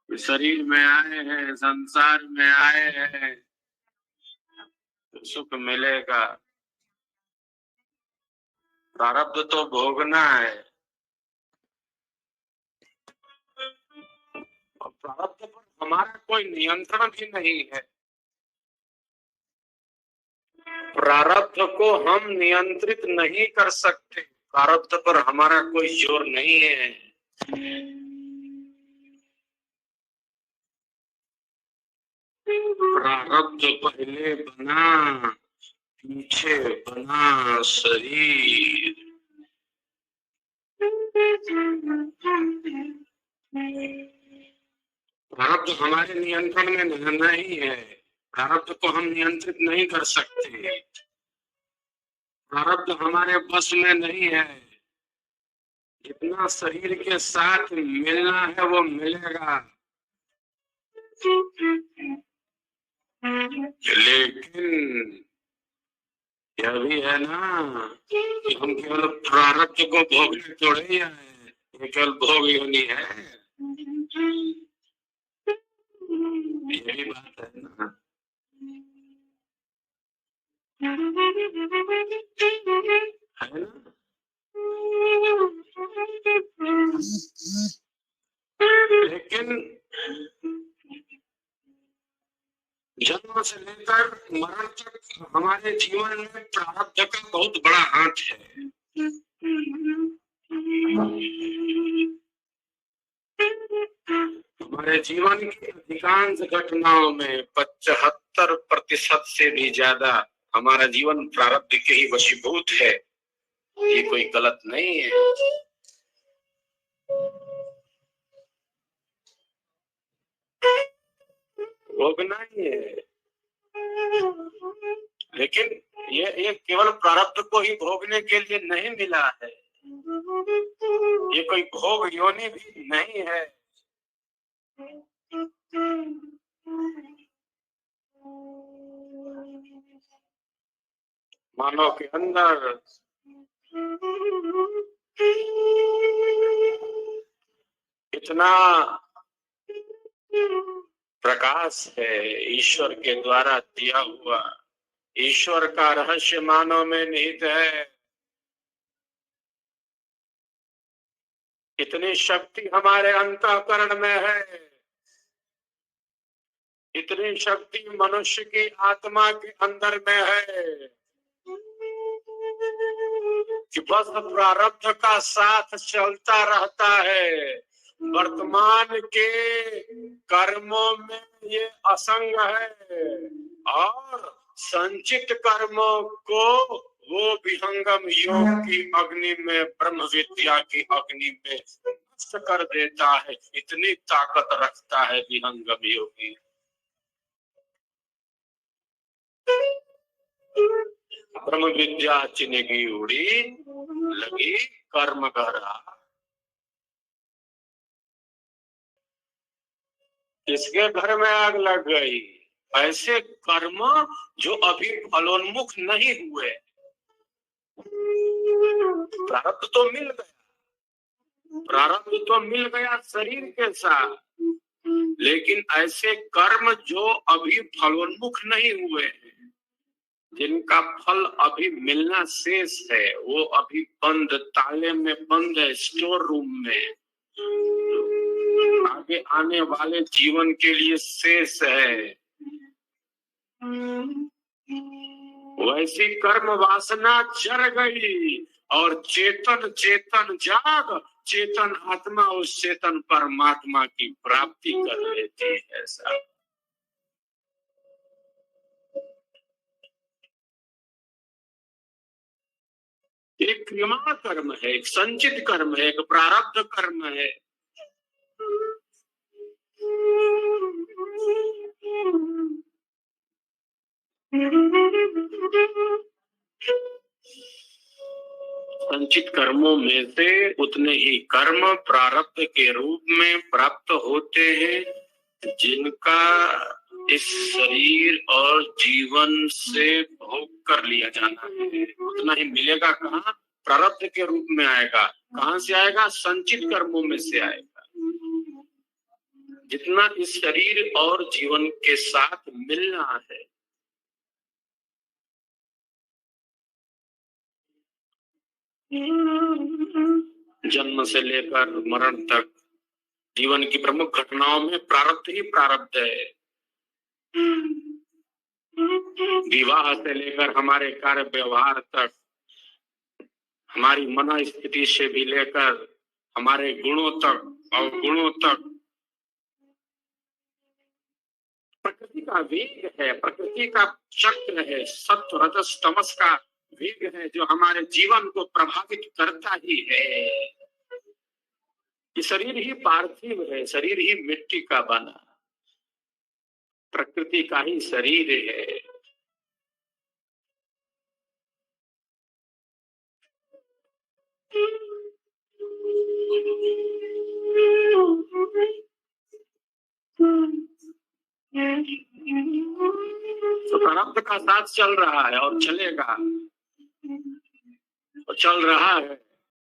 शरीर में आए हैं, संसार में आए हैं, तो सुख मिलेगा। प्रारब्ध तो भोगना है, और प्रारब्ध पर हमारा कोई नियंत्रण भी नहीं है। प्रारब्ध को हम नियंत्रित नहीं कर सकते, प्रारब्ध पर हमारा कोई जोर नहीं है। प्रारब्ध पहले बना, पीछे बना शरीर। प्रारब्ध हमारे नियंत्रण में नहीं है, प्रारब्ध को हम नियंत्रित नहीं कर सकते, प्रारब्ध हमारे बस में नहीं है। जितना शरीर के साथ मिलना है वो मिलेगा, लेकिन यह भी है ना कि हम केवल प्रारब्ध को भोगने थोड़े ही आए, ये केवल भोग योनि है। यही बात है ना। है ना? लेकिन जन्म से लेकर मरण तक हमारे जीवन में प्रारब्ध का बहुत बड़ा हाथ है। हमारे जीवन की अधिकांश घटनाओं में 75% से भी ज्यादा हमारा जीवन प्रारब्ध के ही वशीभूत है। ये कोई गलत नहीं है। भोगना ही है, लेकिन ये केवल प्रारब्ध को ही भोगने के लिए नहीं मिला है। ये कोई भोग योनि भी नहीं है। मानव के अंदर इतना प्रकाश है ईश्वर के द्वारा दिया हुआ। ईश्वर का रहस्य मानव में निहित है। इतनी शक्ति हमारे अंतःकरण में है, इतनी शक्ति मनुष्य की आत्मा के अंदर में है कि बस प्रारब्ध का साथ चलता रहता है। वर्तमान के कर्मों में ये असंग है, और संचित कर्मों को वो विहंगम योग की अग्नि में, ब्रह्म विद्या की अग्नि में नष्ट कर देता है। इतनी ताकत रखता है विहंगम योगी। ब्रह्म विद्या चिन्हगी उड़ी, लगी कर्म करा। किसके घर में आग लग गई? ऐसे कर्म जो अभी फलोन्मुख नहीं हुए। प्रारब्ध तो मिल गया, प्रारब्ध तो मिल गया शरीर के साथ, लेकिन ऐसे कर्म जो अभी फलोन्मुख नहीं हुए हैं, जिनका फल अभी मिलना शेष है, वो अभी बंद, ताले में बंद है, स्टोर रूम में, आगे आने वाले जीवन के लिए शेष है। वैसी कर्म वासना जर गई और चेतन चेतन जाग, चेतन आत्मा उस चेतन परमात्मा की प्राप्ति कर लेती है। ऐसा एक क्रिया कर्म है, एक संचित कर्म है, एक प्रारब्ध कर्म है। संचित कर्मों में से उतने ही कर्म प्रारब्ध के रूप में प्राप्त होते हैं, जिनका इस शरीर और जीवन से भोग कर लिया जाना है। उतना ही मिलेगा। कहाँ? प्रारब्ध के रूप में आएगा। कहाँ से आएगा? संचित कर्मों में से आएगा। जितना इस शरीर और जीवन के साथ मिलना है। जन्म से लेकर मरण तक जीवन की प्रमुख घटनाओं में प्रारब्ध ही प्रारब्ध है। विवाह से लेकर हमारे कार्य व्यवहार तक, हमारी मन स्थिति से भी लेकर हमारे गुणों तक, अवगुणों तक, प्रकृति का वेग है, प्रकृति का चक्र है, सत्व रजस तमस का वेग है जो हमारे जीवन को प्रभावित करता ही है। ये शरीर ही पार्थिव है, शरीर ही मिट्टी का बना, प्रकृति का ही शरीर है। तो प्रारब्ध का साथ चल रहा है और चलेगा और चल रहा है।